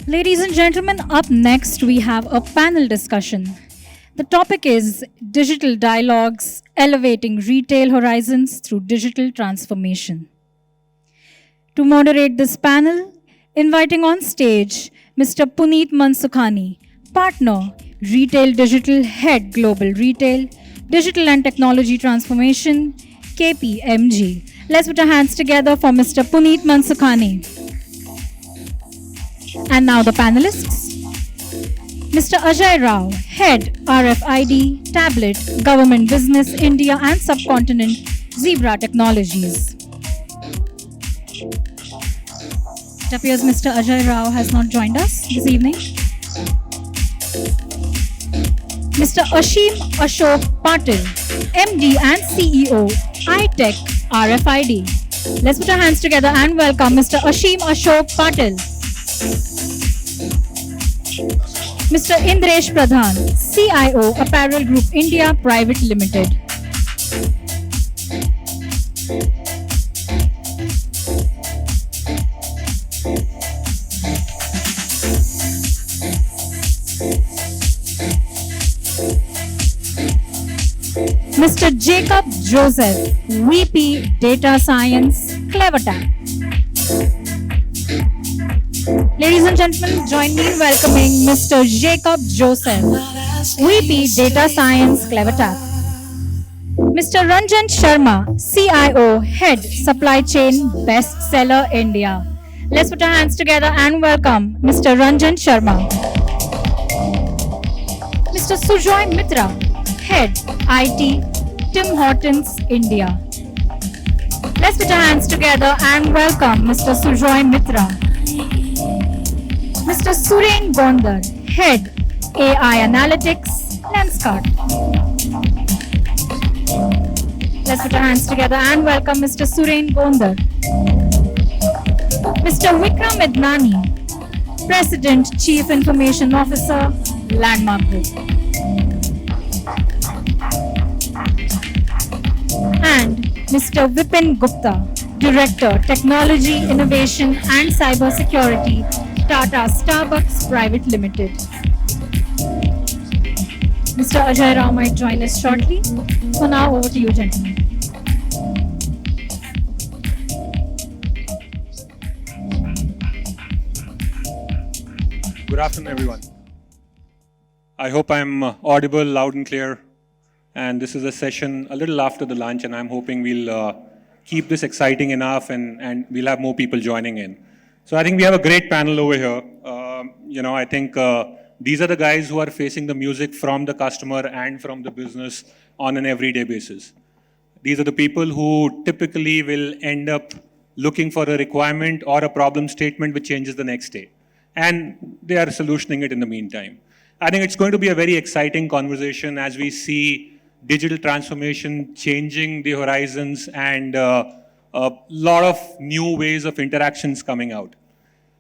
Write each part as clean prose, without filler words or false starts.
Ladies and gentlemen, up next we have a panel discussion. The topic is Digital Dialogues Elevating Retail Horizons Through Digital Transformation. To moderate this panel, inviting on stage Mr. Puneet Mansukhani, Partner, Retail Digital Head Global Retail, Digital and Technology Transformation, KPMG. Let's put our hands together for Mr. Puneet Mansukhani. And now the panelists. Mr. Ajay Rao, Head RFID, Tablet, Government Business India and Subcontinent, Zebra Technologies. It appears Mr. Ajay Rao has not joined us this evening. Mr. Ashim Ashok Patil, MD and CEO, i-TEK RFID. Let's put our hands together and welcome Mr. Ashim Ashok Patil. Mr. Indresh Pradhan, CIO, Apparel Group India Private Limited. Mr. Jacob Joseph, VP Data Science, CleverTap. Ladies and gentlemen, join me in welcoming Mr. Jacob Joseph, VP Data Science, CleverTap. Mr. Ranjan Sharma, CIO, Head Supply Chain, Bestseller India. Let's put our hands together and welcome Mr. Ranjan Sharma. Mr. Sujoy Mitra, Head IT, Tim Hortons India. Let's put our hands together and welcome Mr. Sujoy Mitra. Mr. Suren Gondar, Head AI Analytics, Lenskart. Let's put our hands together and welcome Mr. Suren Gondar. Mr. Vikram Idnani, President, Chief Information Officer, Landmark Group. And Mr. Vipin Gupta, Director, Technology, Innovation and Cybersecurity, Tata Starbucks Private Limited. Mr. Ajay Rao might join us shortly. So now over to you, gentlemen. Good afternoon, everyone. I hope I'm audible, loud and clear. And this is a session a little after the lunch, and I'm hoping we'll keep this exciting enough and we'll have more people joining in. So I think we have a great panel over here. I think these are the guys who are facing the music from the customer and from the business on an everyday basis. These are the people who typically will end up looking for a requirement or a problem statement which changes the next day. And they are solutioning it in the meantime. I think it's going to be a very exciting conversation as we see digital transformation changing the horizons and a lot of new ways of interactions coming out.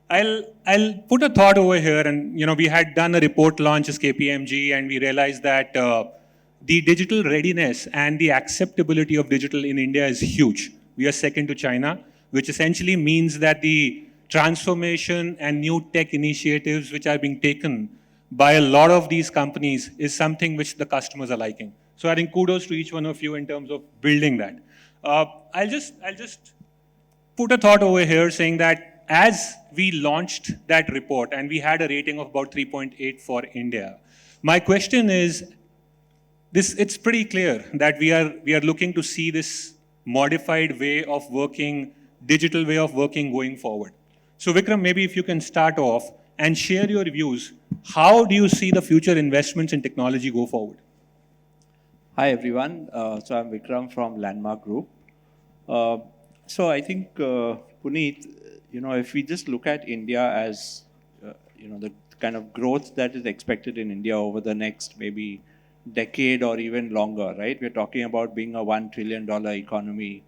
I'll put a thought over here, and we had done a report launch as KPMG, and we realized that the digital readiness and the acceptability of digital in India is huge. We are second to China, which essentially means that the transformation and new tech initiatives which are being taken by a lot of these companies is something which the customers are liking. So I think kudos to each one of you in terms of building that. I'll just put a thought over here saying that as we launched that report and we had a rating of about 3.8 for India, my question is, it's pretty clear that we are looking to see this modified way of working, digital way of working going forward. So Vikram, maybe if you can start off and share your views, how do you see the future investments in technology go forward? Hi everyone, so I'm Vikram from Landmark Group. So I think, Puneet, if we just look at India as, the kind of growth that is expected in India over the next maybe decade or even longer, right? We're talking about being a $1 trillion economy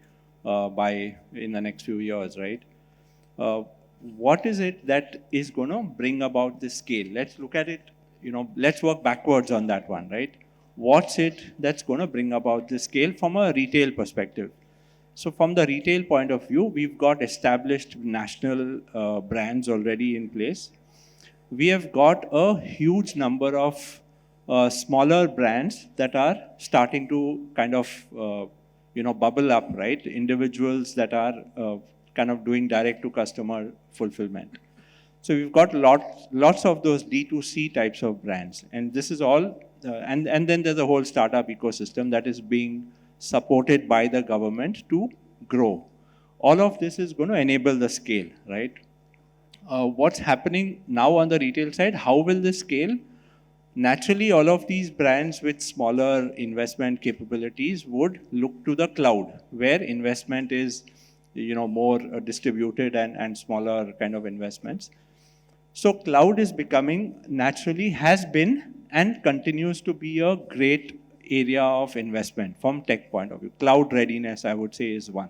in the next few years, right? What is it that is going to bring about this scale? Let's look at it, let's work backwards on that one, right? What's it that's going to bring about this scale from a retail perspective? So from the retail point of view, we've got established national brands already in place. we have got a huge number of smaller brands that are starting to kind of, bubble up, right? Individuals that are kind of doing direct to customer fulfillment. So we've got lots of those D2C types of brands. And this is all, and then there's a whole startup ecosystem that is being supported by the government to grow. All of this is going to enable the scale, right? What's happening now on the retail side, how will this scale? Naturally, all of these brands with smaller investment capabilities would look to the cloud, where investment is, more distributed and smaller kind of investments. So cloud is becoming, naturally has been and continues to be a great area of investment from tech point of view. Cloud readiness, I would say, is one.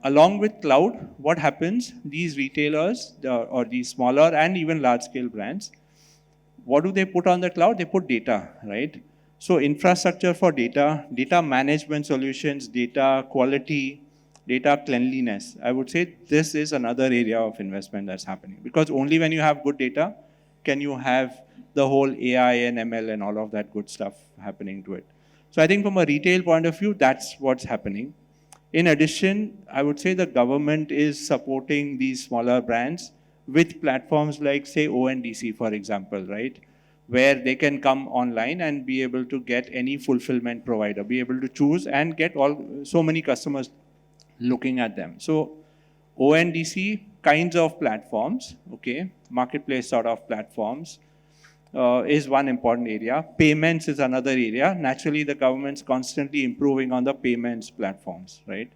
Along with cloud, what happens? These retailers or these smaller and even large-scale brands, what do they put on the cloud? They put data, right? So infrastructure for data, data management solutions, data quality, data cleanliness. I would say this is another area of investment that's happening, because only when you have good data can you have the whole AI and ML and all of that good stuff happening to it. So I think from a retail point of view, that's what's happening. In addition, I would say the government is supporting these smaller brands with platforms like, say, ONDC, for example, right? Where they can come online and be able to get any fulfillment provider, be able to choose and get so many customers looking at them. So ONDC kinds of platforms, okay, marketplace sort of platforms, is one important area. Payments is another area. Naturally, the government's constantly improving on the payments platforms, right?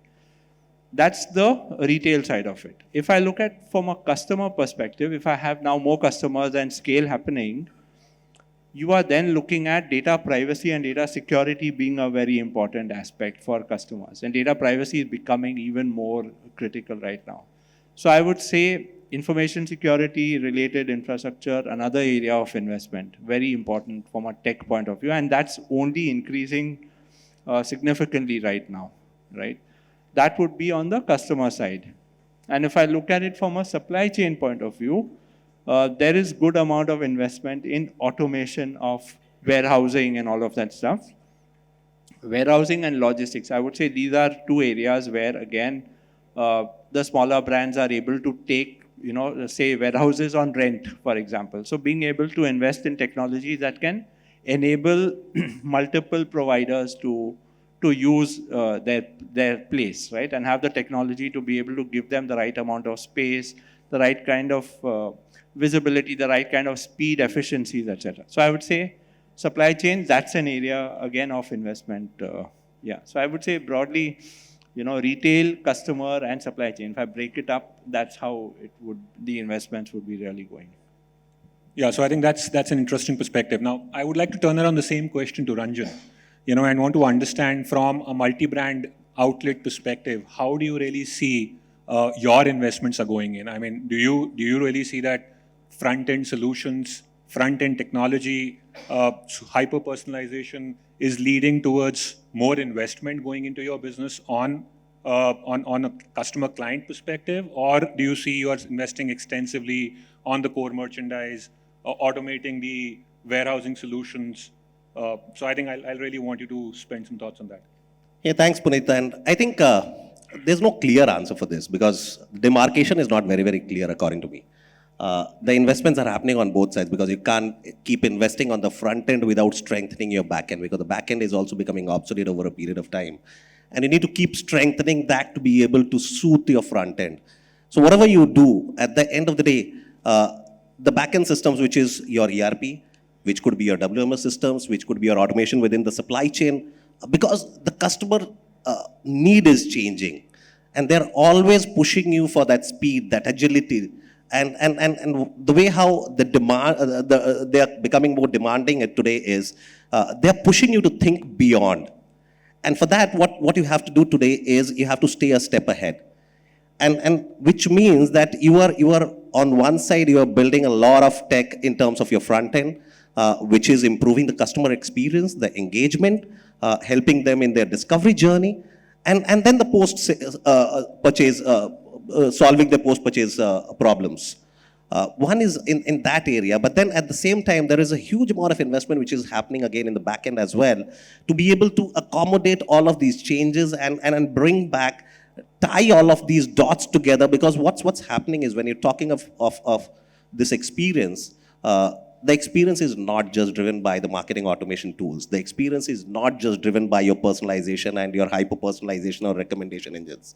That's the retail side of it. If I look at from a customer perspective, if I have now more customers and scale happening, you are then looking at data privacy and data security being a very important aspect for customers. And data privacy is becoming even more critical right now. So I would say information security related infrastructure, another area of investment, very important from a tech point of view. And that's only increasing significantly right now, right? That would be on the customer side. And if I look at it from a supply chain point of view, there is good amount of investment in automation of warehousing and all of that stuff. Warehousing and logistics, I would say these are two areas where, again, the smaller brands are able to take, say warehouses on rent, for example. So being able to invest in technology that can enable multiple providers to use their place, right? And have the technology to be able to give them the right amount of space, the right kind of visibility, the right kind of speed, efficiencies, etc. So I would say supply chain, that's an area, again, of investment. Yeah. So I would say broadly, retail, customer, and supply chain. If I break it up, that's how the investments would be really going. Yeah, so I think that's an interesting perspective. Now, I would like to turn around the same question to Ranjan. And want to understand from a multi-brand outlet perspective, how do you really see your investments are going in? I mean, do you really see that front-end solutions, front-end technology, hyper-personalization is leading towards more investment going into your business on a customer client perspective? Or do you see you are investing extensively on the core merchandise, automating the warehousing solutions? So I think I'll really want you to spend some thoughts on that. Yeah, thanks, Puneet. And I think there's no clear answer for this, because demarcation is not very, very clear according to me. The investments are happening on both sides, because you can't keep investing on the front end without strengthening your back end, because the back end is also becoming obsolete over a period of time. And you need to keep strengthening that to be able to suit your front end. So whatever you do, at the end of the day, the back end systems, which is your ERP, which could be your WMS systems, which could be your automation within the supply chain, because the customer need is changing. And they're always pushing you for that speed, that agility. And the way how the demand, they are becoming more demanding today is, they're pushing you to think beyond. And for that, what you have to do today is you have to stay a step ahead. And which means that you are on one side, you are building a lot of tech in terms of your front end, which is improving the customer experience, the engagement, helping them in their discovery journey, and then the post-purchase, solving the post-purchase problems. One is in that area, but then at the same time, there is a huge amount of investment which is happening again in the back end as well to be able to accommodate all of these changes and bring back, tie all of these dots together, because what's happening is when you're talking of this experience, the experience is not just driven by the marketing automation tools. The experience is not just driven by your personalization and your hyper-personalization or recommendation engines,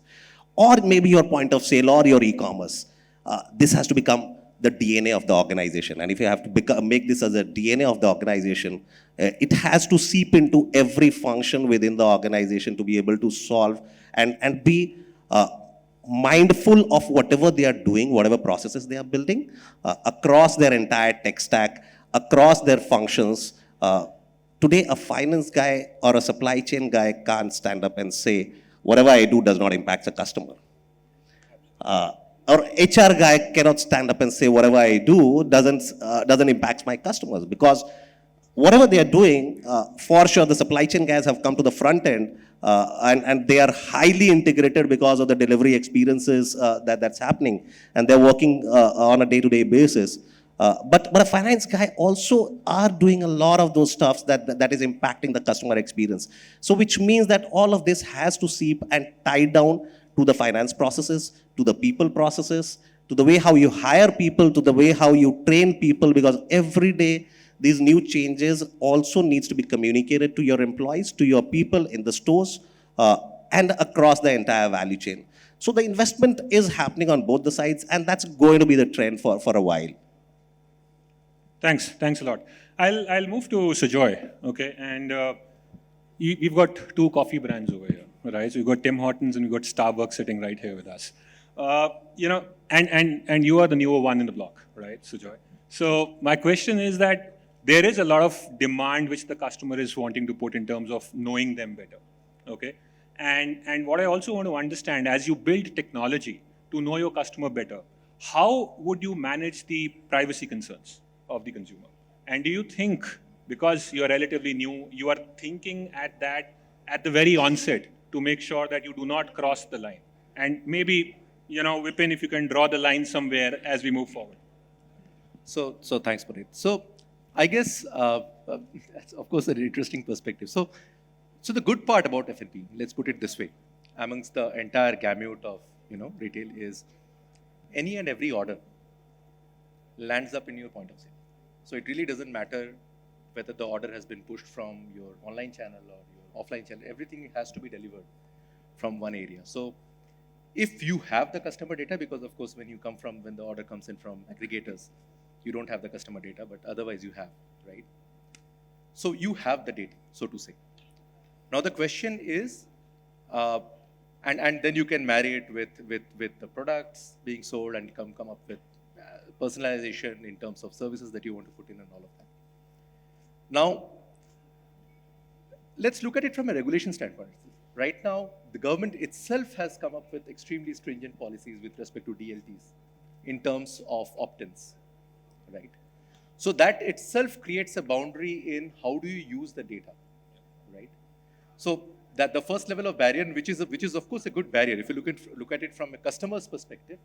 or maybe your point of sale or your e-commerce. This has to become the DNA of the organization. And if you have to make this as a DNA of the organization, it has to seep into every function within the organization to be able to solve and be mindful of whatever they are doing, whatever processes they are building, across their entire tech stack, across their functions. Today, a finance guy or a supply chain guy can't stand up and say, whatever I do does not impact the customer. Or HR guy cannot stand up and say, whatever I do doesn't impact my customers, because whatever they are doing, for sure the supply chain guys have come to the front end, and they are highly integrated because of the delivery experiences that's happening, and they're working on a day-to-day basis. But a finance guy also are doing a lot of those stuffs that is impacting the customer experience. So which means that all of this has to seep and tie down to the finance processes, to the people processes, to the way how you hire people, to the way how you train people, because every day these new changes also needs to be communicated to your employees, to your people in the stores, and across the entire value chain. So the investment is happening on both the sides, and that's going to be the trend for a while. Thanks a lot. I'll move to Sujoy, okay? And we've got two coffee brands over here, right? So we've got Tim Hortons and we've got Starbucks sitting right here with us. And you are the newer one in the block, right, Sujoy? So my question is that there is a lot of demand which the customer is wanting to put in terms of knowing them better, okay? And what I also want to understand, as you build technology to know your customer better, how would you manage the privacy concerns of the consumer? And do you think, because you're relatively new, you are thinking at the very onset to make sure that you do not cross the line? And maybe, Vipin, if you can draw the line somewhere as we move forward. So thanks, Puneet. So I guess, that's of course an interesting perspective. So the good part about F&B, let's put it this way, amongst the entire gamut of retail, is any and every order lands up in your point of sale. So it really doesn't matter whether the order has been pushed from your online channel or your offline channel. Everything has to be delivered from one area. So if you have the customer data, because of course when the order comes in from aggregators, you don't have the customer data, but otherwise you have, right? So you have the data, so to say. Now the question is, and then you can marry it with the products being sold and come up with personalization in terms of services that you want to put in and all of that. Now, let's look at it from a regulation standpoint. Right now, the government itself has come up with extremely stringent policies with respect to DLTs in terms of opt-ins, right? So that itself creates a boundary in how do you use the data, right? So that the first level of barrier, which is of course a good barrier. If you look at it from a customer's perspective,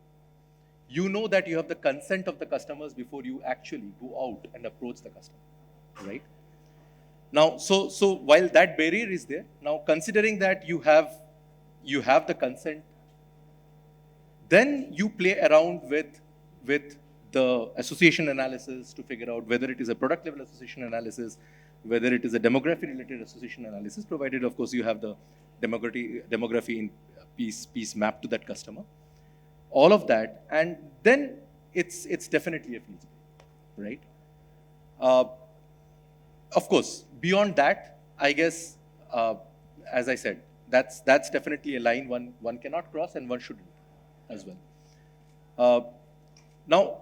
you know that you have the consent of the customers before you actually go out and approach the customer, right? Now, so while that barrier is there, now considering that you have the consent, then you play around with the association analysis to figure out whether it is a product level association analysis, whether it is a demography related association analysis, provided of course you have the demography in piece mapped to that customer. All of that, and then it's definitely a field spray, right? Of course, beyond that, I guess, as I said, that's definitely a line one cannot cross and one shouldn't as well. Now,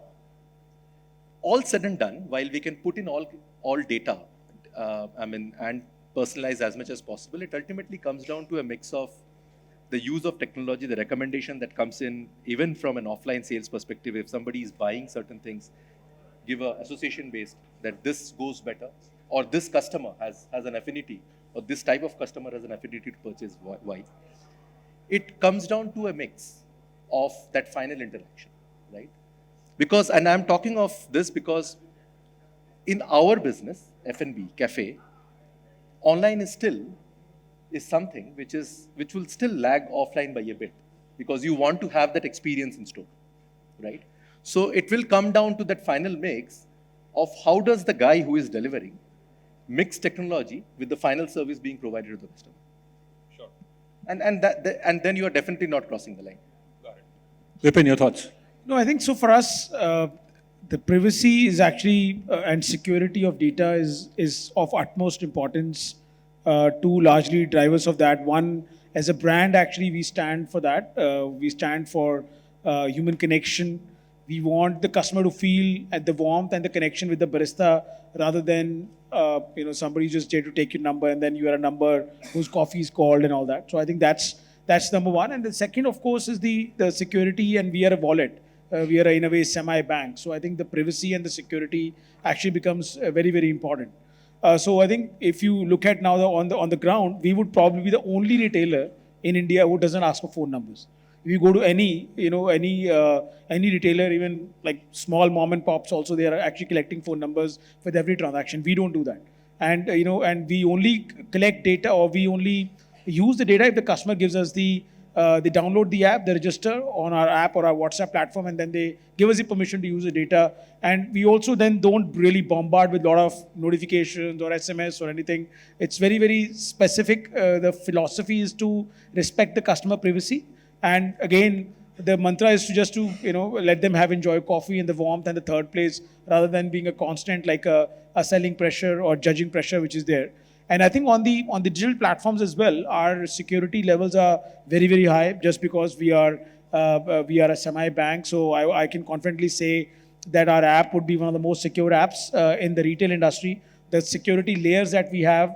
all said and done, while we can put in all data, and personalize as much as possible, it ultimately comes down to a mix of the use of technology, the recommendation that comes in, even from an offline sales perspective. If somebody is buying certain things, give an association based that this goes better, or this customer has an affinity, or this type of customer has an affinity to purchase Y. It comes down to a mix of that final interaction, right? Because, and I'm talking of this because in our business, F&B, cafe, online is something which will still lag offline by a bit, because you want to have that experience in store, right? So it will come down to that final mix of how does the guy who is delivering mix technology with the final service being provided to the customer. Sure. And then you are definitely not crossing the line. Got it. Vipin, your thoughts? No, I think so. For us, the privacy is actually and security of data is of utmost importance. Two largely drivers of that. One, as a brand, actually we stand for that. We stand for human connection. We want the customer to feel at the warmth and the connection with the barista, rather than somebody just there to take your number and then you are a number whose coffee is called and all that. So I think that's number one. And the second, of course, is the security, and we are a wallet. We are in a way semi-bank. So I think the privacy and the security actually becomes very, very important. So I think if you look at now on the ground, we would probably be the only retailer in India who doesn't ask for phone numbers. If you go to any retailer, even like small mom and pops, also they are actually collecting phone numbers with every transaction. We don't do that, and and we only collect data, or we only use the data if the customer gives us they download the app, they register on our app or our WhatsApp platform, and then they give us the permission to use the data. And we also then don't really bombard with a lot of notifications or SMS or anything. It's very, very specific. The philosophy is to respect the customer privacy. And again, the mantra is to just to let them enjoy coffee in the warmth and the third place, rather than being a constant like a selling pressure or judging pressure which is there. And I think on the digital platforms as well, our security levels are very, very high, just because we are a semi-bank. So I can confidently say that our app would be one of the most secure apps in the retail industry. The security layers that we have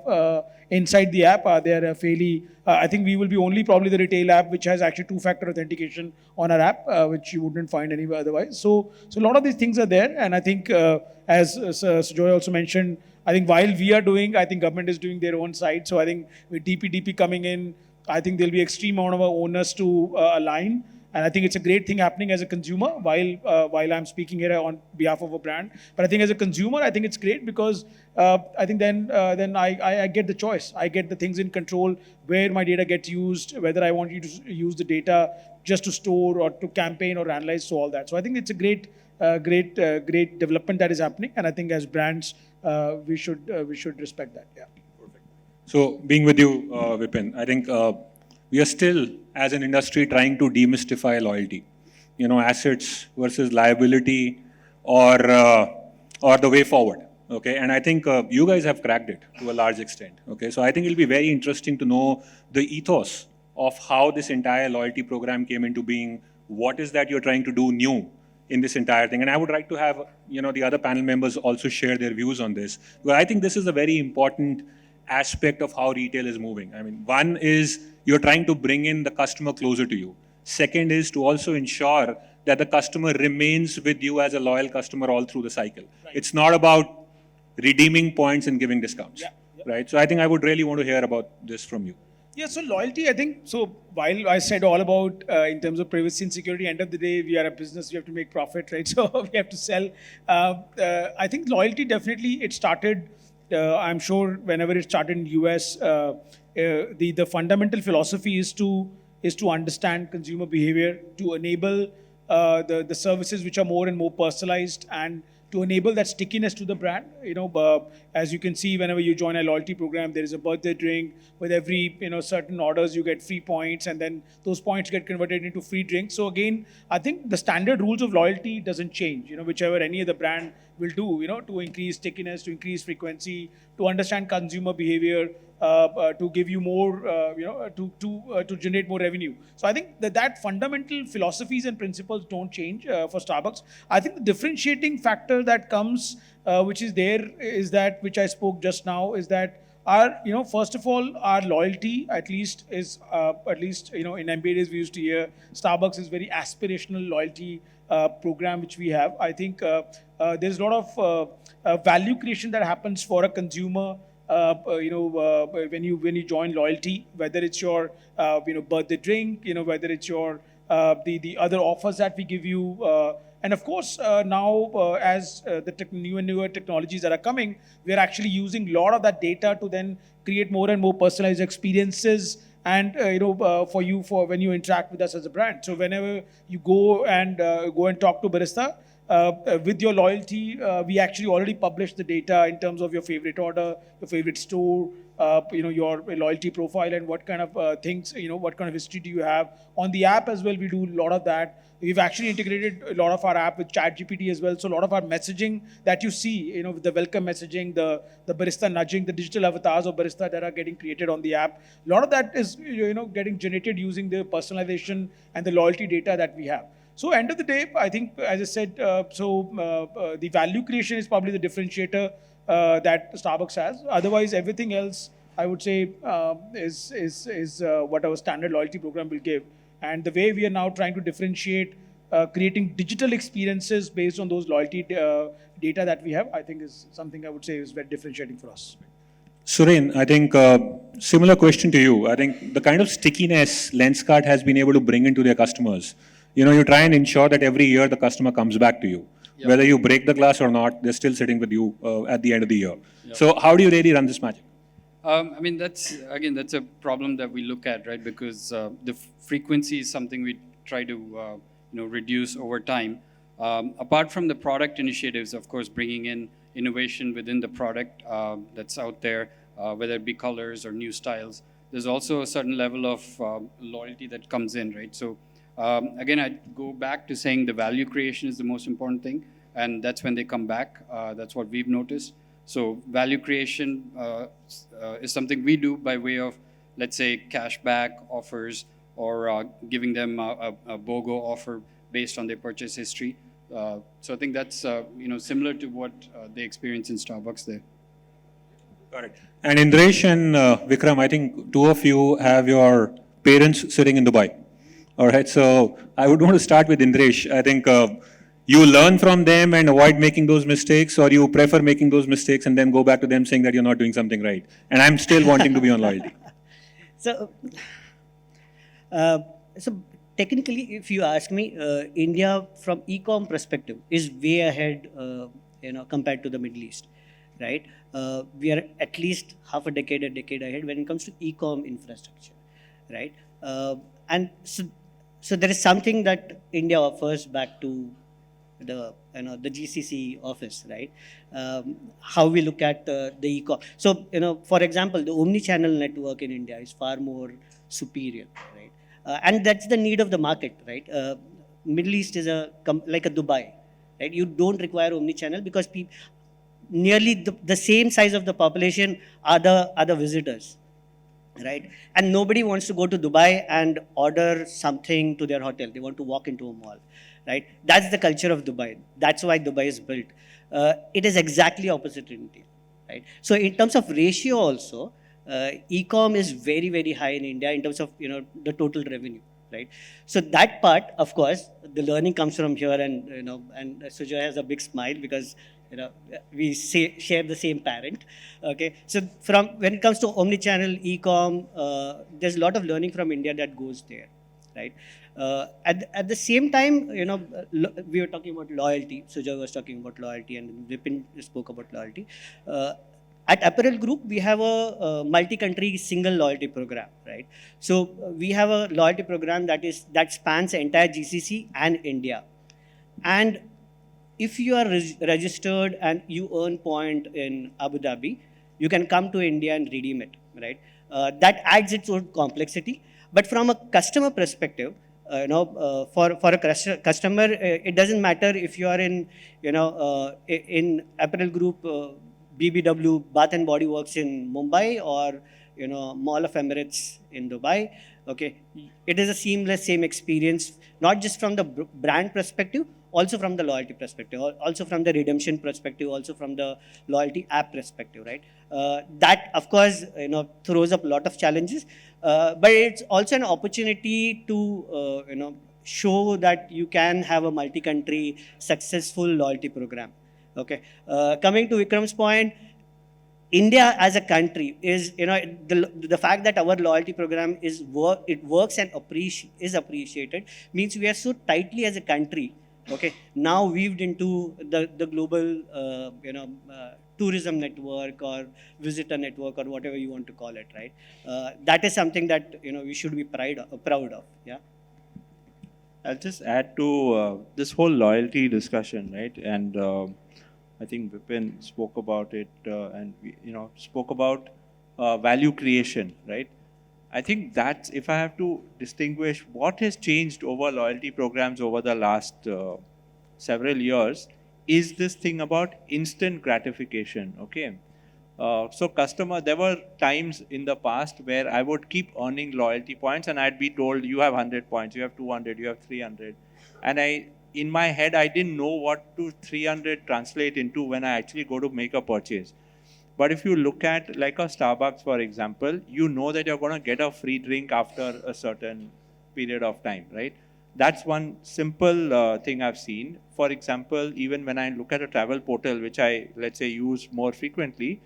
inside the app are there fairly. I think we will be only probably the retail app which has actually two-factor authentication on our app, which you wouldn't find anywhere otherwise. So a lot of these things are there, and I think as Joy also mentioned, I think while we are doing, I think government is doing their own side. So I think with DPDP coming in, I think there'll be extreme amount of onus to align. And I think it's a great thing happening as a consumer, while I'm speaking here on behalf of a brand. But I think as a consumer, I think it's great, because I think then I get the choice. I get the things in control, where my data gets used, whether I want you to use the data just to store or to campaign or analyze, so all that. So I think it's a great development that is happening. And I think as brands, we should respect that. Yeah. Perfect. So being with you, Vipin, I think we are still, as an industry, trying to demystify loyalty. Assets versus liability, or the way forward. Okay, and I think you guys have cracked it to a large extent. Okay, so I think it'll be very interesting to know the ethos of how this entire loyalty program came into being. What is that you're trying to do new in this entire thing? And I would like to have the other panel members also share their views on this, because I think this is a very important aspect of how retail is moving. I mean, one is you're trying to bring in the customer closer to you. Second is to also ensure that the customer remains with you as a loyal customer all through the cycle. Right. It's not about redeeming points and giving discounts, right? So I think I would really want to hear about this from you. Yeah, so loyalty, I think, so while I said all about in terms of privacy and security, end of the day, we are a business, we have to make profit, right? So we have to sell. I think loyalty, definitely, it started, I'm sure whenever it started in the US, the fundamental philosophy is to understand consumer behavior, to enable the services which are more and more personalized, and to enable that stickiness to the brand. As you can see, whenever you join a loyalty program, there is a birthday drink. With every certain orders, you get free points, and then those points get converted into free drinks. So again, I think the standard rules of loyalty doesn't change. Whichever any other brand will do, to increase stickiness, to increase frequency, to understand consumer behavior, to give you more, to generate more revenue. So I think that fundamental philosophies and principles don't change for Starbucks. I think the differentiating factor that comes, which is there, is that which I spoke just now, is that our, first of all, our loyalty at least in MBA days we used to hear Starbucks is very aspirational loyalty program which we have. I think there's a lot of value creation that happens for a consumer. When you join loyalty, whether it's your birthday drink, whether it's your the other offers that we give you. And of course, now as the new and newer technologies that are coming, we are actually using a lot of that data to then create more and more personalized experiences and for you for when you interact with us as a brand. So whenever you go and talk to barista, with your loyalty, we actually already publish the data in terms of your favorite order, your favorite store, your loyalty profile, and what kind of things, what kind of history do you have. On the app as well, we do a lot of that. We've actually integrated a lot of our app with ChatGPT as well. So a lot of our messaging that you see, with the welcome messaging, the barista nudging, the digital avatars of barista that are getting created on the app, a lot of that is, getting generated using the personalization and the loyalty data that we have. So end of the day, I think, as I said, the value creation is probably the differentiator that Starbucks has. Otherwise, everything else, I would say, is what our standard loyalty program will give. And the way we are now trying to differentiate, creating digital experiences based on those loyalty data that we have, I think is something I would say is very differentiating for us. Suren, I think similar question to you. I think the kind of stickiness Lenskart has been able to bring into their customers, you try and ensure that every year the customer comes back to you. Yep. Whether you break the glass or not, they're still sitting with you at the end of the year. Yep. So how do you really run this magic? I mean, that's a problem that we look at, right? Because the frequency is something we try to reduce over time. Apart from the product initiatives, of course, bringing in innovation within the product that's out there, whether it be colors or new styles, there's also a certain level of loyalty that comes in, right? So again, I go back to saying the value creation is the most important thing, and that's when they come back. That's what we've noticed. So value creation is something we do by way of, let's say, cashback offers or giving them a BOGO offer based on their purchase history. So I think that's similar to what they experience in Starbucks there. Got it. And Indresh and Vikram, I think two of you have your parents sitting in Dubai. All right, so I would want to start with Indresh. I think you learn from them and avoid making those mistakes, or you prefer making those mistakes and then go back to them saying that you're not doing something right. And I'm still wanting to be on loyalty. So technically, if you ask me, India from e-com perspective is way ahead, compared to the Middle East, right? We are at least half a decade ahead when it comes to e-com infrastructure, right? And so there is something that India offers back to the GCC office, right? How we look at the e-com. So for example, the omni-channel network in India is far more superior, right? And that's the need of the market, right? Middle East is like a Dubai, right? You don't require omni-channel because nearly the same size of the population are the visitors, right? And nobody wants to go to Dubai and order something to their hotel. They want to walk into a mall, right? That's the culture of Dubai. That's why Dubai is built. It is exactly opposite in India, right? So in terms of ratio also, e-com is very, very high in India in terms of, the total revenue, right? So that part, of course, the learning comes from here, and, and Sujay has a big smile because, we share the same parent, okay? So when it comes to omni-channel e-com, there's a lot of learning from India that goes there, right? At the same time, we were talking about loyalty. Sujay was talking about loyalty, and Vipin spoke about loyalty. At Apparel Group, we have a multi-country single loyalty program, right? So we have a loyalty program that spans the entire GCC and India. And if you are registered and you earn point in Abu Dhabi, you can come to India and redeem it, right? That adds its own complexity. But from a customer perspective, for a customer, it doesn't matter if you are in Apparel Group, BBW, Bath and Body Works in Mumbai, or Mall of Emirates in Dubai. Okay, it is a seamless same experience, not just from the brand perspective, also from the loyalty perspective, also from the redemption perspective, also from the loyalty app perspective, right? That of course throws up a lot of challenges, but it's also an opportunity to show that you can have a multi-country successful loyalty program. Okay, coming to Vikram's point, India as a country is, the fact that our loyalty program it works and is appreciated means we are so tightly as a country, okay, now weaved into the global, tourism network or visitor network or whatever you want to call it, right? That is something that, we should be proud of, yeah. I'll just add to this whole loyalty discussion, right? And I think Vipin spoke about it, and we, spoke about value creation, right? I think that's, if I have to distinguish what has changed over loyalty programs over the last several years, is this thing about instant gratification, okay? So there were times in the past where I would keep earning loyalty points and I'd be told, you have 100 points, you have 200, you have 300. And in my head, I didn't know what 300 translate into when I actually go to make a purchase. But if you look at like a Starbucks, for example, you know that you're going to get a free drink after a certain period of time, right? That's one simple thing I've seen. For example, even when I look at a travel portal, which I, let's say, use more frequently,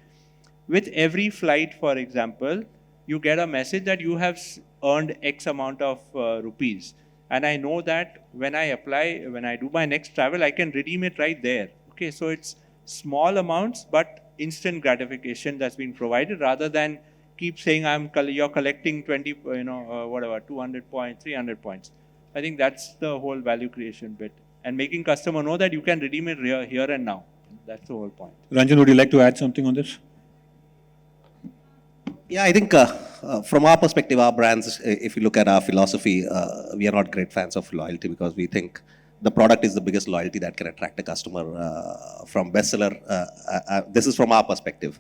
with every flight, for example, you get a message that you have earned X amount of rupees. And I know that when I do my next travel, I can redeem it right there. Okay, so it's small amounts, but instant gratification that's been provided, rather than keep saying you're collecting 20, 200 points, 300 points. I think that's the whole value creation bit, and making customer know that you can redeem it here and now. That's the whole point. Ranjan, would you like to add something on this? Yeah, I think from our perspective, our brands, if you look at our philosophy, we are not great fans of loyalty because we think the product is the biggest loyalty that can attract a customer from Bestseller. This is from our perspective.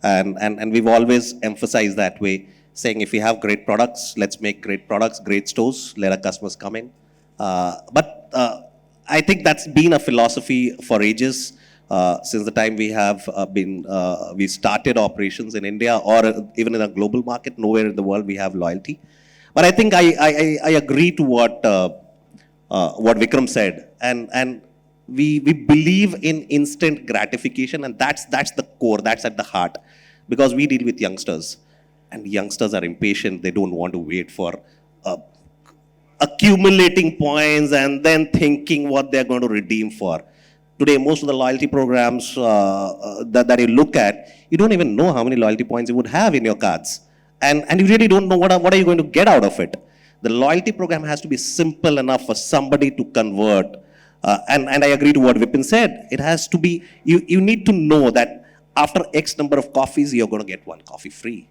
And we've always emphasized that way, saying if we have great products, let's make great products, great stores, let our customers come in. But I think that's been a philosophy for ages. Since the time we have we started operations in India or even in a global market, nowhere in the world we have loyalty. But I think I agree to what Vikram said, and we believe in instant gratification, and that's the core, that's at the heart, because we deal with youngsters, and youngsters are impatient. They don't want to wait for accumulating points and then thinking what they're going to redeem for. Today, most of the loyalty programs that you look at, you don't even know how many loyalty points you would have in your cards. And you really don't know what are you going to get out of it. The loyalty program has to be simple enough for somebody to convert. And I agree to what Vipin said. It has to be, you need to know that after X number of coffees, you're going to get one coffee free.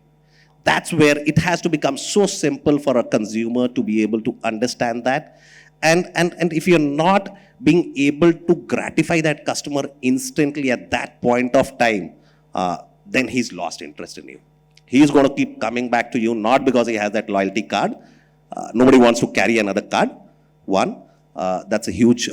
That's where it has to become so simple for a consumer to be able to understand that. And if you're not being able to gratify that customer instantly at that point of time, then he's lost interest in you. He's going to keep coming back to you, not because he has that loyalty card. Nobody wants to carry another card. One, that's a huge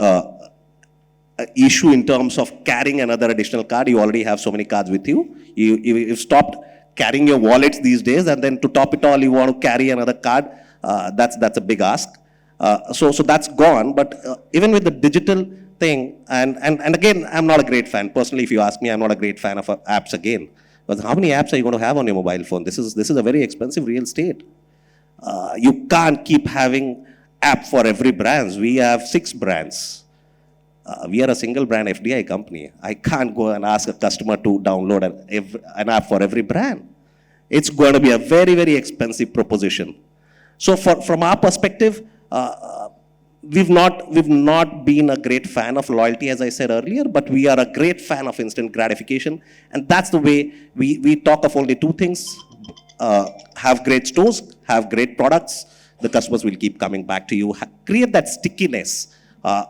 issue in terms of carrying another additional card. You already have so many cards with you. You've stopped carrying your wallets these days, and then to top it all, you want to carry another card. That's a big ask. So that's gone. But even with the digital thing, and again, I'm not a great fan. Personally, if you ask me, I'm not a great fan of apps again. Because how many apps are you going to have on your mobile phone? This is a very expensive real estate. You can't keep having app for every brand. We have 6 brands. We are a single brand FDI company. I can't go and ask a customer to download an app for every brand. It's going to be a very, very expensive proposition. So from our perspective, we've not been a great fan of loyalty, as I said earlier, but we are a great fan of instant gratification. And that's the way we talk of only 2 things. Have great stores, have great products. The customers will keep coming back to you. Create that stickiness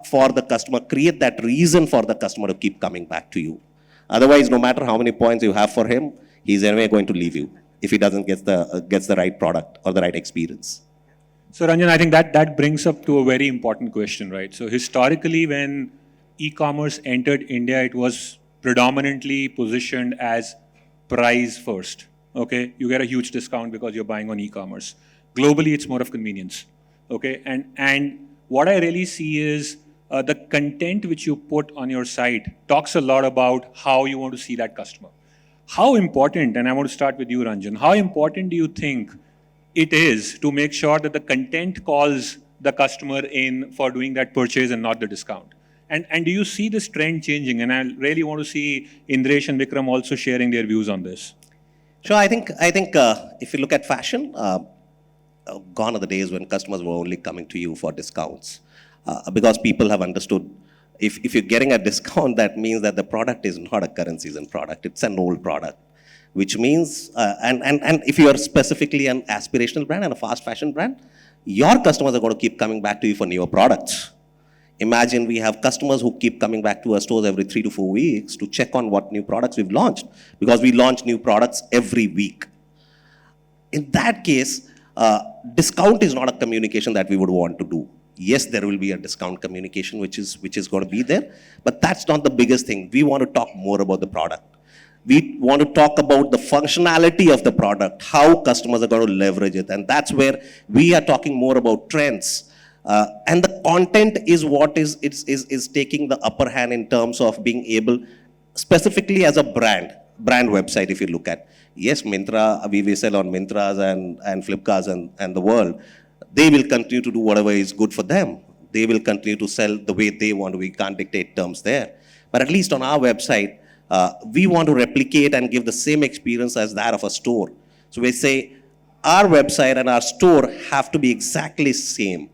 for the customer. Create that reason for the customer to keep coming back to you. Otherwise, no matter how many points you have for him, he's anyway going to leave you if he doesn't get the right product or the right experience. So Ranjan, I think that brings up to a very important question, right? So historically, when e-commerce entered India, it was predominantly positioned as price first. Okay, you get a huge discount because you're buying on e-commerce. Globally, it's more of convenience. Okay, and what I really see is the content which you put on your site talks a lot about how you want to see that customer. How important, and I want to start with you, Ranjan, how important do you think it is to make sure that the content calls the customer in for doing that purchase and not the discount? And do you see this trend changing? And I really want to see Indresh and Vikram also sharing their views on this. Sure, I think if you look at fashion, gone are the days when customers were only coming to you for discounts, because people have understood if you're getting a discount, that means that the product is not a current season product, it's an old product, which means, and if you are specifically an aspirational brand and a fast fashion brand, your customers are going to keep coming back to you for newer products. Imagine we have customers who keep coming back to our stores every 3 to 4 weeks to check on what new products we've launched, because we launch new products every week. In that case, discount is not a communication that we would want to do. Yes, there will be a discount communication which is going to be there, but that's not the biggest thing. We want to talk more about the product. We want to talk about the functionality of the product, how customers are going to leverage it, and that's where we are talking more about trends. And the content is what is taking the upper hand in terms of being able, specifically as a brand website, if you look at. Yes, Myntra, we sell on Myntras and Flipkarts and the world. They will continue to do whatever is good for them. They will continue to sell the way they want. We can't dictate terms there. But at least on our website, we want to replicate and give the same experience as that of a store. So we say our website and our store have to be exactly same.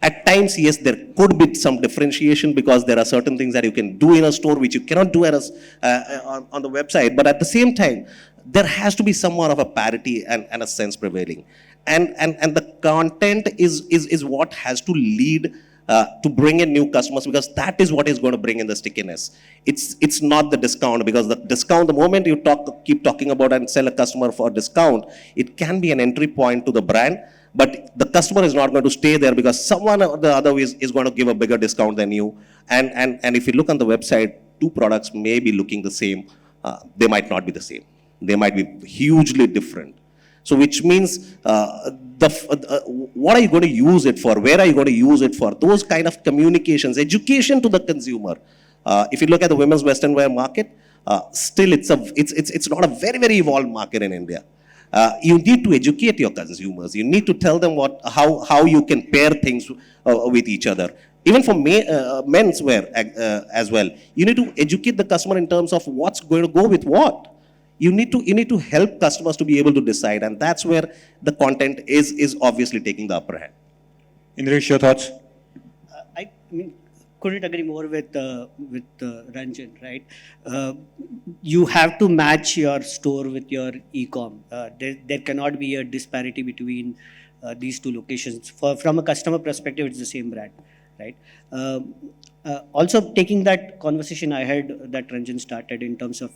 At times, yes, there could be some differentiation because there are certain things that you can do in a store which you cannot do on the website. But at the same time, there has to be somewhat of a parity and a sense prevailing. And the content is what has to lead to bring in new customers, because that is what is going to bring in the stickiness. It's not the discount, because the discount, the moment you keep talking about and sell a customer for a discount, it can be an entry point to the brand. But the customer is not going to stay there because someone or the other is going to give a bigger discount than you. And if you look on the website, two products may be looking the same. They might not be the same. They might be hugely different. So which means what are you going to use it for? Where are you going to use it for? Those kind of communications, education to the consumer. If you look at the women's western wear market, still it's not a very, very evolved market in India. You need to educate your consumers. You need to tell them how you can pair things with each other. Even for men's wear as well. You need to educate the customer in terms of what's going to go with what. You need to help customers to be able to decide, and that's where the content is obviously taking the upper hand. Indresh, your thoughts? I mean, couldn't agree more with Ranjan, right? You have to match your store with your e-com. There cannot be a disparity between these two locations. From a customer perspective, it's the same brand, right? Also, taking that conversation I had that Ranjan started in terms of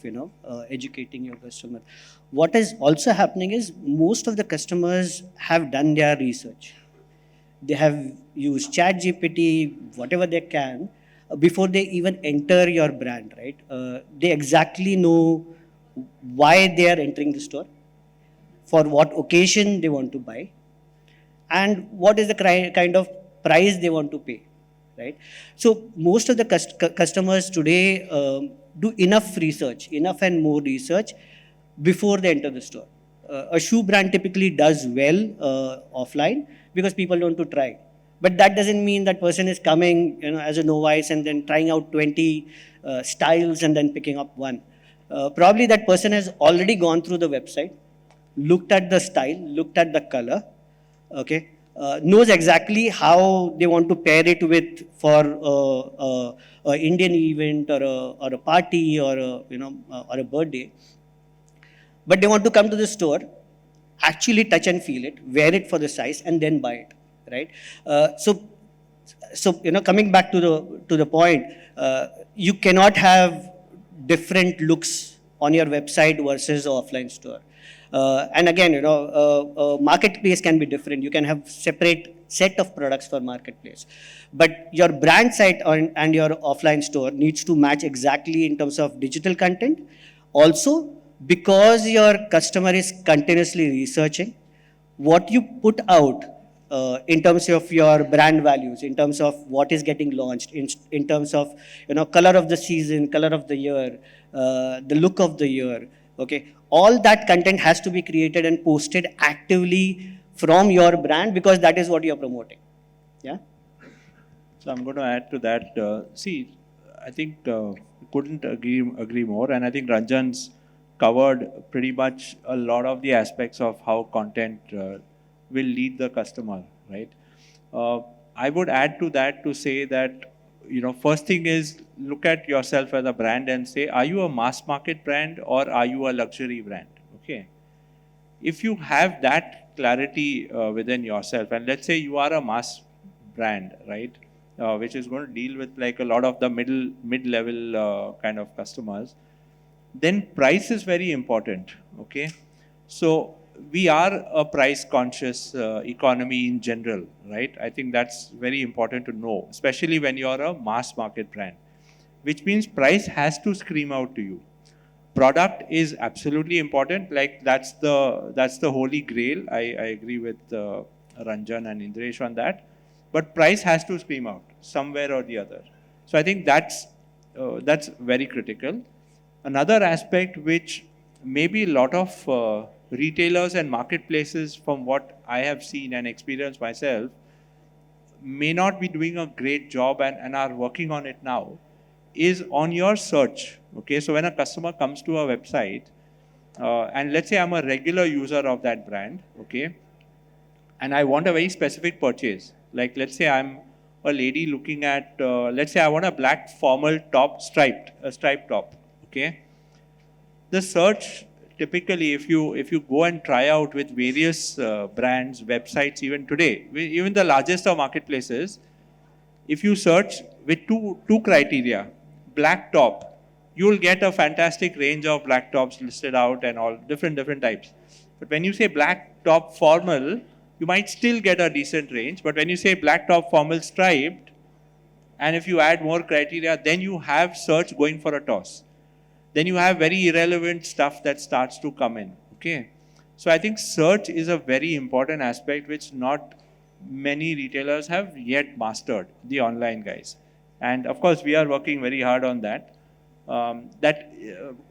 educating your customer. What is also happening is most of the customers have done their research. They have used ChatGPT, whatever they can, before they even enter your brand, right? They exactly know why they are entering the store, for what occasion they want to buy, and what is the kind of price they want to pay, right? So most of the customers today do enough and more research before they enter the store. A shoe brand typically does well offline because people want to try. But that doesn't mean that person is coming as a novice and then trying out 20 styles and then picking up one. Probably that person has already gone through the website, looked at the style, looked at the color, okay, knows exactly how they want to pair it with for an Indian event or a party or a birthday. But they want to come to the store, actually touch and feel it, wear it for the size, and then buy it, right? So coming back to the point, you cannot have different looks on your website versus offline store. And again, marketplace can be different. You can have separate set of products for marketplace, but your brand site and your offline store needs to match exactly in terms of digital content. Also, because your customer is continuously researching, what you put out in terms of your brand values, in terms of what is getting launched, in terms of color of the season, color of the year, the look of the year. Okay, all that content has to be created and posted actively from your brand because that is what you are promoting. Yeah. So I'm going to add to that. See, I think couldn't agree more, and I think Ranjan's covered pretty much a lot of the aspects of how content will lead the customer, right? I would add to that to say that first thing is look at yourself as a brand and say, are you a mass market brand or are you a luxury brand? Okay. If you have that clarity within yourself, and let's say you are a mass brand, right, which is going to deal with like a lot of the mid-level kind of customers, then price is very important. Okay, so we are a price-conscious economy in general, right? I think that's very important to know, especially when you're a mass market brand, which means price has to scream out to you. Product is absolutely important. Like that's the holy grail. I agree with Ranjan and Indresh on that. But price has to scream out somewhere or the other. So I think that's very critical. Another aspect which maybe a lot of retailers and marketplaces, from what I have seen and experienced myself, may not be doing a great job and are working on it now, is on your search. Okay, so when a customer comes to a website, and let's say I'm a regular user of that brand, okay, and I want a very specific purchase. Like let's say I'm a lady looking at, let's say I want a black formal top, a striped top, okay. The search, typically, if you go and try out with various brands, websites, even today, even the largest of marketplaces, if you search with two criteria, black top, you will get a fantastic range of black tops listed out and all different types. But when you say black top formal, you might still get a decent range. But when you say black top formal striped, and if you add more criteria, then you have search going for a toss. Then you have very irrelevant stuff that starts to come in. Okay, so I think search is a very important aspect which not many retailers have yet mastered, the online guys. And of course, we are working very hard on that.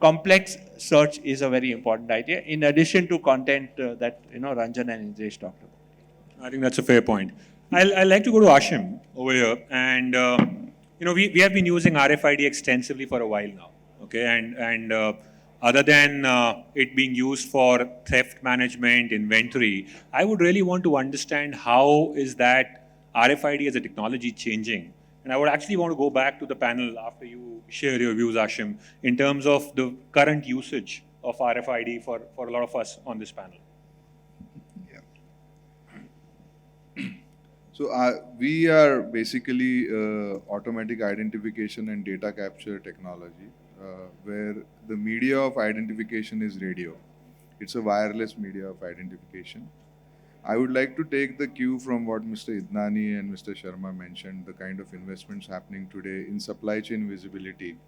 Complex search is a very important idea, in addition to content that Ranjan and Indresh talked about. I think that's a fair point. I'd like to go to Ashim over here. And, we have been using RFID extensively for a while now. Okay, and other than it being used for theft management, inventory, I would really want to understand how is that RFID as a technology changing. And I would actually want to go back to the panel after you share your views, Ashim, in terms of the current usage of RFID for a lot of us on this panel. Yeah. So we are basically automatic identification and data capture technology, where the media of identification is radio. It's a wireless media of identification. I would like to take the cue from what Mr. Idnani and Mr. Sharma mentioned, the kind of investments happening today in supply chain visibility,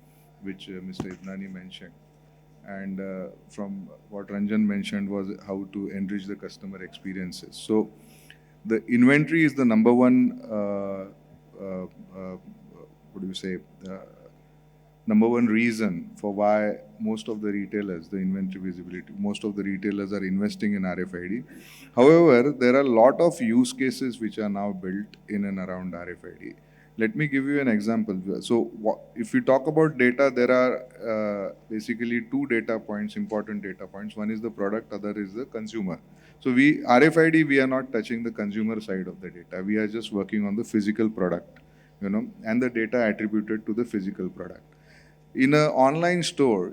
which Mr. Idnani mentioned. And from what Ranjan mentioned was how to enrich the customer experiences. So the inventory is the number one, number one reason for why most of the retailers, the inventory visibility, most of the retailers are investing in RFID. However, there are a lot of use cases which are now built in and around RFID. Let me give you an example. So if we talk about data, there are basically two data points, important data points. One is the product, other is the consumer. So RFID, we are not touching the consumer side of the data. We are just working on the physical product, and the data attributed to the physical product. In an online store,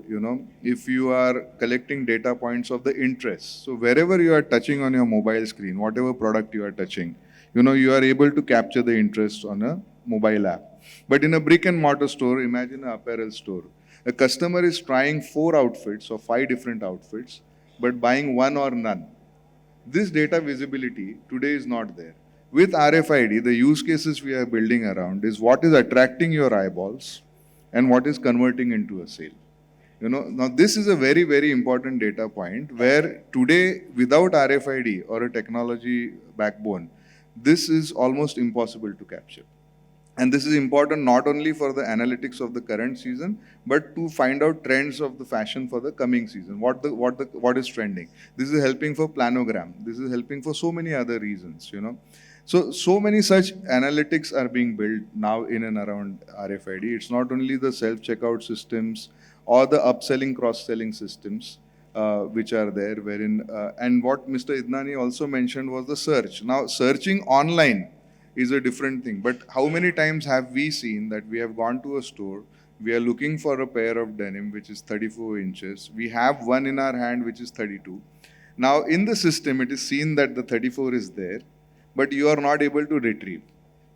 if you are collecting data points of the interest, so wherever you are touching on your mobile screen, whatever product you are touching, you are able to capture the interest on a mobile app. But in a brick and mortar store, imagine an apparel store. A customer is trying 4 outfits or 5 different outfits, but buying one or none. This data visibility today is not there. With RFID, the use cases we are building around is what is attracting your eyeballs and what is converting into a sale. Now this is a very, very important data point where today, without RFID or a technology backbone, This is almost impossible to capture. And this is important not only for the analytics of the current season, but to find out trends of the fashion for the coming season. What is trending? This is helping for planogram. This is helping for so many other reasons, you know. So many such analytics are being built now in and around RFID. It's not only the self-checkout systems or the upselling, cross-selling systems which are there, wherein, and what Mr. Idnani also mentioned was the search. Now, searching online is a different thing. But how many times have we seen that we have gone to a store, we are looking for a pair of denim which is 34 inches, we have one in our hand which is 32. Now in the system it is seen that the 34 is there, but you are not able to retrieve.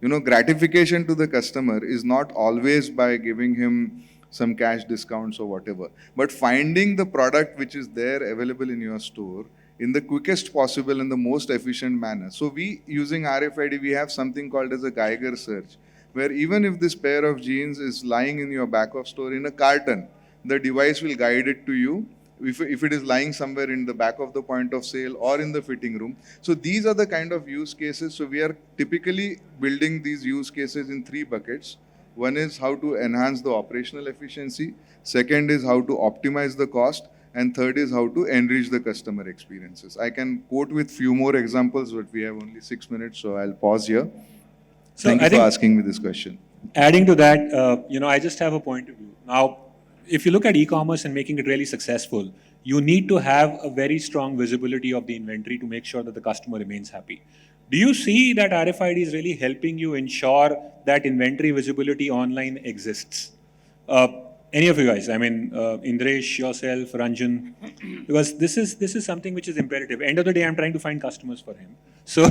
You know, gratification to the customer is not always by giving him some cash discounts or whatever, but finding the product which is there available in your store in the quickest possible and the most efficient manner. So we, using RFID, we have something called as a Geiger search, where even if this pair of jeans is lying in your back of store in a carton, the device will guide it to you if it is lying somewhere in the back of the point of sale or in the fitting room. So these are the kind of use cases. So we are typically building these use cases in 3 buckets. One is how to enhance the operational efficiency. Second is how to optimize the cost. And third is how to enrich the customer experiences. I can quote with few more examples, but we have only 6 minutes, so I'll pause here. So Thank you for asking me this question. Adding to that, you know, I just have a point of view. Now, if you look at e-commerce and making it really successful, you need to have a very strong visibility of the inventory to make sure that the customer remains happy. Do you see that RFID is really helping you ensure that inventory visibility online exists? Any of you guys, I mean, Indresh, yourself, Ranjan, because this is something which is imperative. End of the day, I'm trying to find customers for him. So,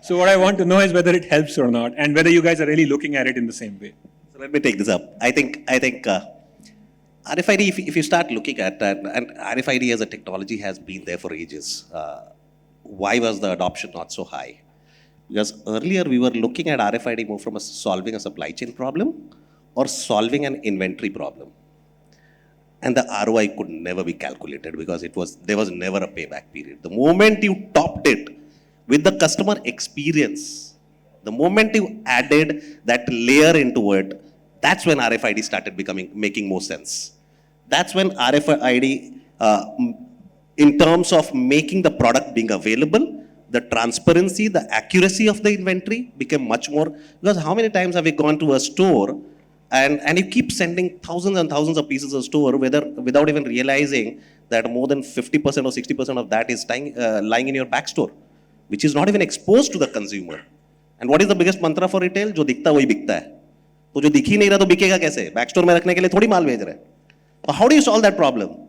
so what I want to know is whether it helps or not, and whether you guys are really looking at it in the same way. So let me take this up. I think RFID, if you start looking at that, and RFID as a technology has been there for ages. Why was the adoption not so high? Because earlier we were looking at RFID more from solving a supply chain problem or solving an inventory problem. And the ROI could never be calculated because there was never a payback period. The moment you topped it with the customer experience, the moment you added that layer into it, that's when RFID started making more sense. That's when RFID, in terms of making the product being available, the transparency, the accuracy of the inventory became much more. Because how many times have we gone to a store and you keep sending thousands and thousands of pieces of store without even realizing that more than 50% or 60% of that is lying in your back store, which is not even exposed to the consumer. And what is the biggest mantra for retail? जो दिखता वही बिकता है. तो जो दिख ही नहीं रहा तो बिकेगा कैसे? बैक स्टोर में रखने के लिए थोड़ी माल भेज रहे हैं. So how do you solve that problem?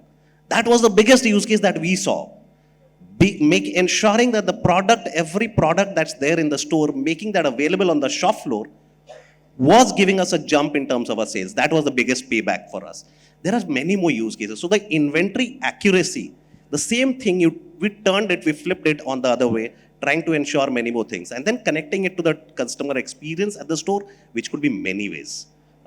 That was the biggest use case that we saw. Ensuring that the product, every product that's there in the store, making that available on the shop floor, was giving us a jump in terms of our sales. That was the biggest payback for us. There are many more use cases. So the inventory accuracy, the same thing, we turned it, we flipped it on the other way, trying to ensure many more things. And then connecting it to the customer experience at the store, which could be many ways,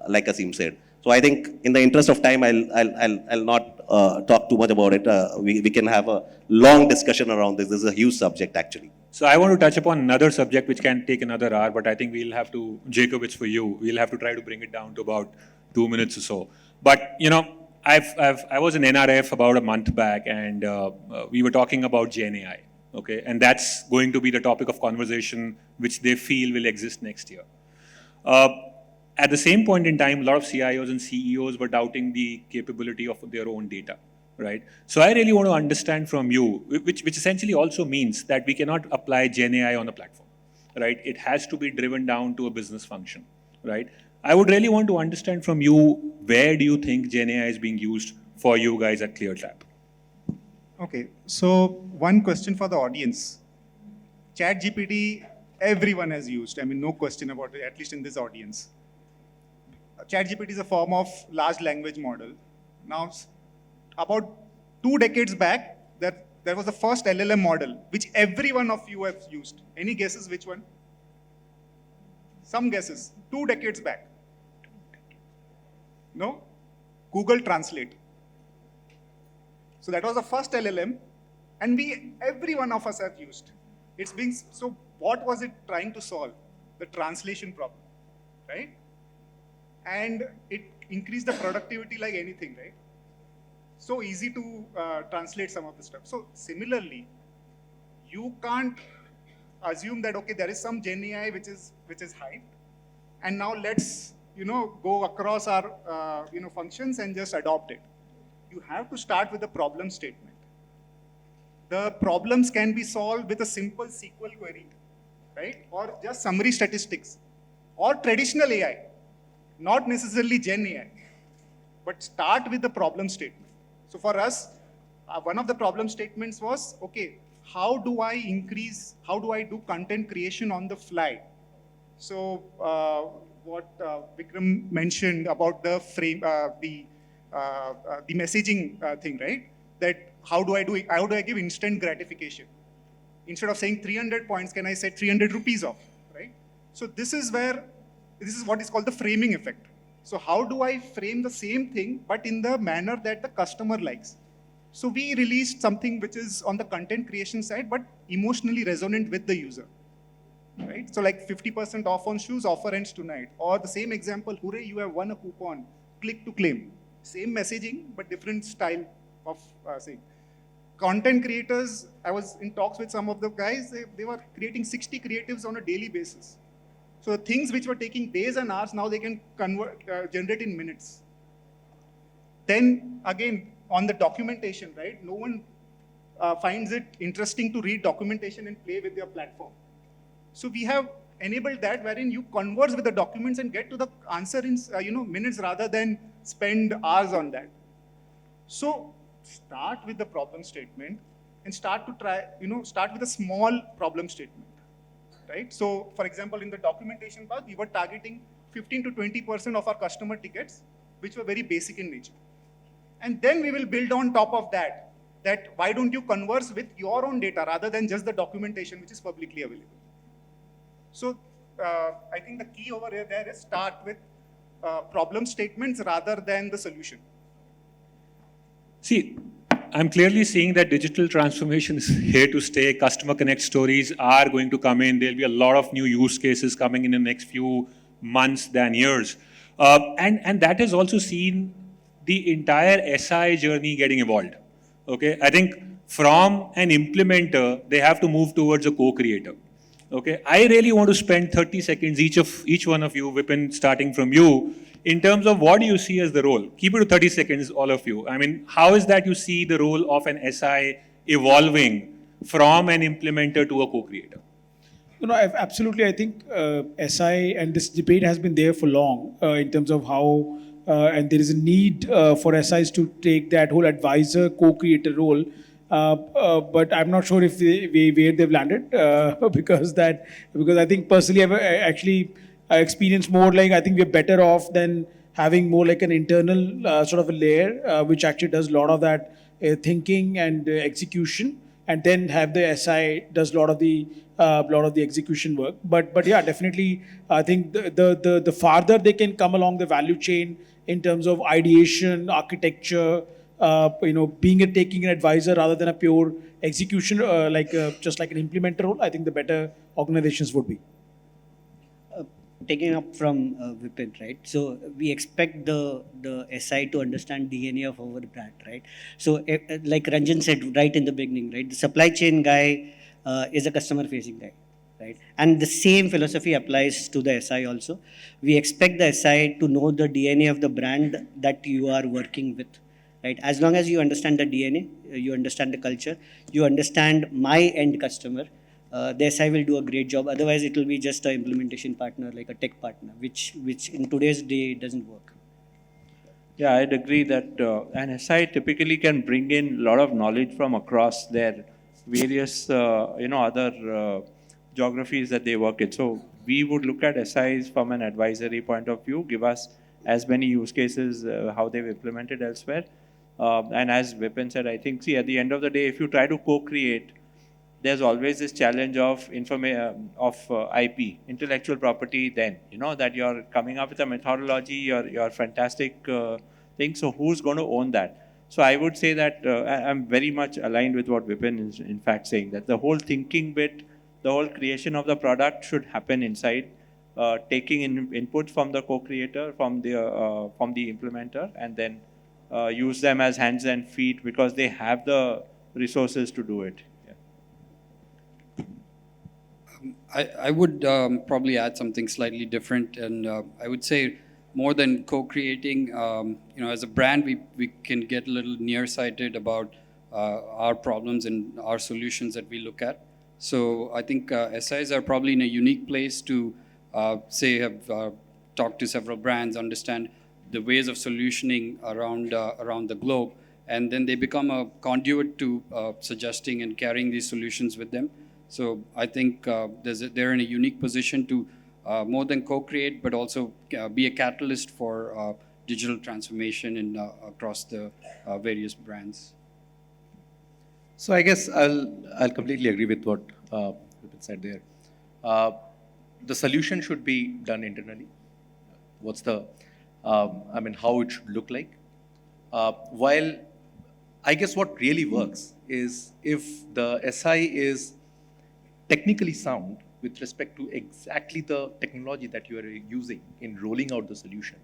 like Asim said. So I think in the interest of time, I'll not talk too much about it. We can have a long discussion around this. This is a huge subject, actually. So I want to touch upon another subject which can take another hour, but I think we'll have to, Jacob, it's for you. We'll have to try to bring it down to about 2 minutes or so. But, you know, I was in NRF about a month back, and we were talking about GenAI, okay? And that's going to be the topic of conversation which they feel will exist next year. At the same point in time, a lot of CIOs and CEOs were doubting the capability of their own data, right? So I really want to understand from you, which essentially also means that we cannot apply GenAI on a platform, right? It has to be driven down to a business function, right? I would really want to understand from you, where do you think GenAI is being used for you guys at CleverTap? Okay, so one question for the audience. ChatGPT, everyone has used. I mean, no question about it, at least in this audience. ChatGPT is a form of large language model. Now, about 2 decades back, there was the first LLM model, which every one of you have used. Any guesses which one? Some guesses. 2 decades back. No? Google Translate. So that was the first LLM, and every one of us have used. It's being so what was it trying to solve? The translation problem, right? And it increased the productivity like anything, right? So easy to translate some of the stuff. So similarly, you can't assume that, okay, there is some Gen AI which is hyped, and now let's, go across our, functions and just adopt it. You have to start with the problem statement. The problems can be solved with a simple SQL query, right? Or just summary statistics, or traditional AI, not necessarily Gen AI, but start with the problem statement. So for us, one of the problem statements was, okay, how do I do content creation on the fly? So what Vikram mentioned about the frame, the messaging thing, right? That how do I give instant gratification? Instead of saying 300 points, can I say 300 rupees off, right? So this is what is called the framing effect. So how do I frame the same thing, but in the manner that the customer likes? So we released something which is on the content creation side, but emotionally resonant with the user, right? So like 50% off on shoes, offer ends tonight. Or the same example, hooray, you have won a coupon, click to claim. Same messaging, but different style of saying. Content creators, I was in talks with some of the guys, they were creating 60 creatives on a daily basis. So things which were taking days and hours, now they can generate in minutes. Then again, on the documentation, right? No one finds it interesting to read documentation and play with your platform. So we have enabled that, wherein you converse with the documents and get to the answer in minutes rather than spend hours on that. So start with the problem statement and start with a small problem statement, right? So for example, in the documentation part, we were targeting 15 to 20% of our customer tickets, which were very basic in nature. And then we will build on top of that why don't you converse with your own data rather than just the documentation which is publicly available. So I think the key over there is start with problem statements rather than the solution. See, I'm clearly seeing that digital transformation is here to stay. Customer Connect stories are going to come in. There'll be a lot of new use cases coming in the next few months than years. And that has also seen the entire SI journey getting evolved. Okay, I think from an implementer, they have to move towards a co-creator. Okay, I really want to spend 30 seconds, each one of you, Vipin, starting from you, in terms of what do you see as the role? Keep it to 30 seconds, all of you. I mean, how is that you see the role of an SI evolving from an implementer to a co-creator? Absolutely. I think SI and this debate has been there for long in terms of how, and there is a need for SIs to take that whole advisor, co-creator role. But I'm not sure if where they've landed because I think personally I've actually experienced more like I think we're better off than having more like an internal sort of a layer which actually does a lot of that thinking and execution, and then have the SI does a lot of the execution work. But yeah, definitely I think the farther they can come along the value chain in terms of ideation, architecture, taking an advisor rather than a pure execution, just like an implementer role, I think the better organizations would be. Taking up from Vipin, right? So we expect the SI to understand DNA of our brand, right? So like Ranjan said right in the beginning, right? The supply chain guy is a customer-facing guy, right? And the same philosophy applies to the SI also. We expect the SI to know the DNA of the brand that you are working with, right? As long as you understand the DNA, you understand the culture, you understand my end customer, the SI will do a great job. Otherwise, it will be just an implementation partner, like a tech partner, which in today's day doesn't work. Yeah, I'd agree that an SI typically can bring in a lot of knowledge from across their various, other geographies that they work in. So we would look at SIs from an advisory point of view, give us as many use cases, how they've implemented elsewhere. And as Vipin said, I think, at the end of the day, if you try to co-create, there's always this challenge of IP, intellectual property. Then that you're coming up with a methodology, your fantastic thing. So who's going to own that? So I would say that I'm very much aligned with what Vipin is in fact saying, that the whole thinking bit the whole creation of the product should happen inside, taking input from the co-creator, from the implementer, and then use them as hands and feet because they have the resources to do it. I would probably add something slightly different, and I would say more than co-creating, as a brand, we can get a little nearsighted about our problems and our solutions that we look at. So I think SIs are probably in a unique place to say have talked to several brands, understand the ways of solutioning around the globe, and then they become a conduit to suggesting and carrying these solutions with them. So I think they're in a unique position to more than co-create, but also be a catalyst for digital transformation across the various brands. So I guess I'll completely agree with what Vipin said there. The solution should be done internally. What's the, how it should look like. While I guess what really works is if the SI is technically sound with respect to exactly the technology that you are using in rolling out the solution.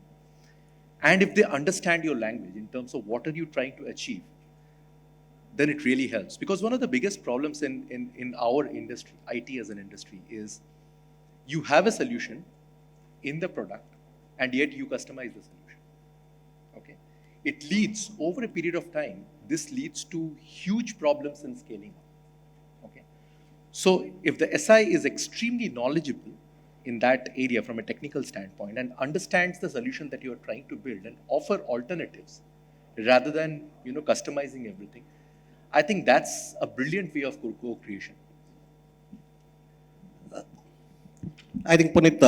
And if they understand your language in terms of what are you trying to achieve, then it really helps. Because one of the biggest problems in our industry, IT as an industry, is you have a solution in the product and yet you customize the solution. Okay? It leads, over a period of time, this leads to huge problems in scaling up. Okay? So if the SI is extremely knowledgeable in that area from a technical standpoint and understands the solution that you are trying to build and offer alternatives rather than customizing everything, I think that's a brilliant way of co-creation. I think, Puneet,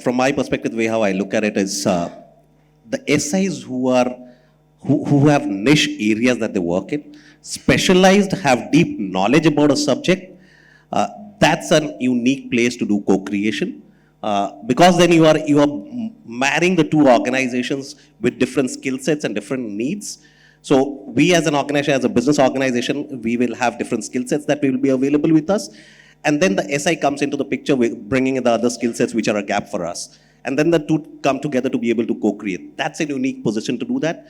from my perspective, the way how I look at it is the SIs who have niche areas that they work in, specialized, have deep knowledge about a subject, that's a unique place to do co-creation. Because then you are marrying the two organizations with different skill sets and different needs. So we as an organization, as a business organization, we will have different skill sets that will be available with us. And then the SI comes into the picture with bringing in the other skill sets which are a gap for us. And then the two come together to be able to co-create. That's a unique position to do that.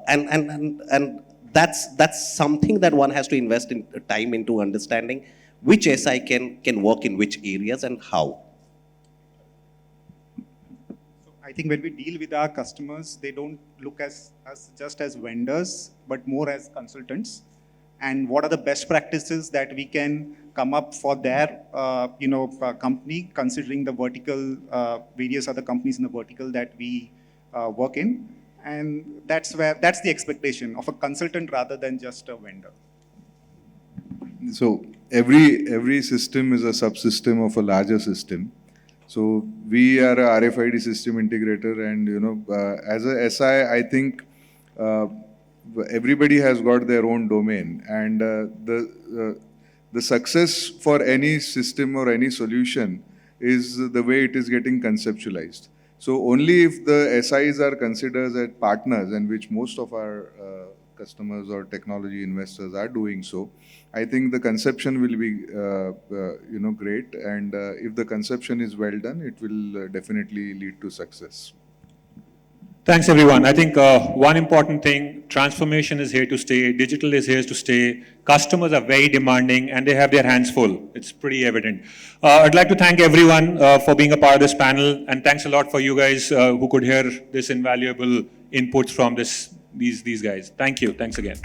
And that's something that one has to invest in time into understanding which SI can work in which areas and how. I think when we deal with our customers, they don't look as just as vendors, but more as consultants. And what are the best practices that we can come up for their company, considering the vertical, various other companies in the vertical that we work in. And that's the expectation of a consultant rather than just a vendor. So every system is a subsystem of a larger system. So we are a RFID system integrator, and as a SI, I think everybody has got their own domain, and the success for any system or any solution is the way it is getting conceptualized. So only if the SIs are considered as partners, and which most of our customers or technology investors are doing so, I think the conception will be great, and if the conception is well done, it will definitely lead to success. Thanks, everyone. I think one important thing, transformation is here to stay, digital is here to stay, customers are very demanding and they have their hands full. It's pretty evident. I'd like to thank everyone for being a part of this panel, and thanks a lot for you guys who could hear this invaluable inputs from these guys. Thank you. Thanks again.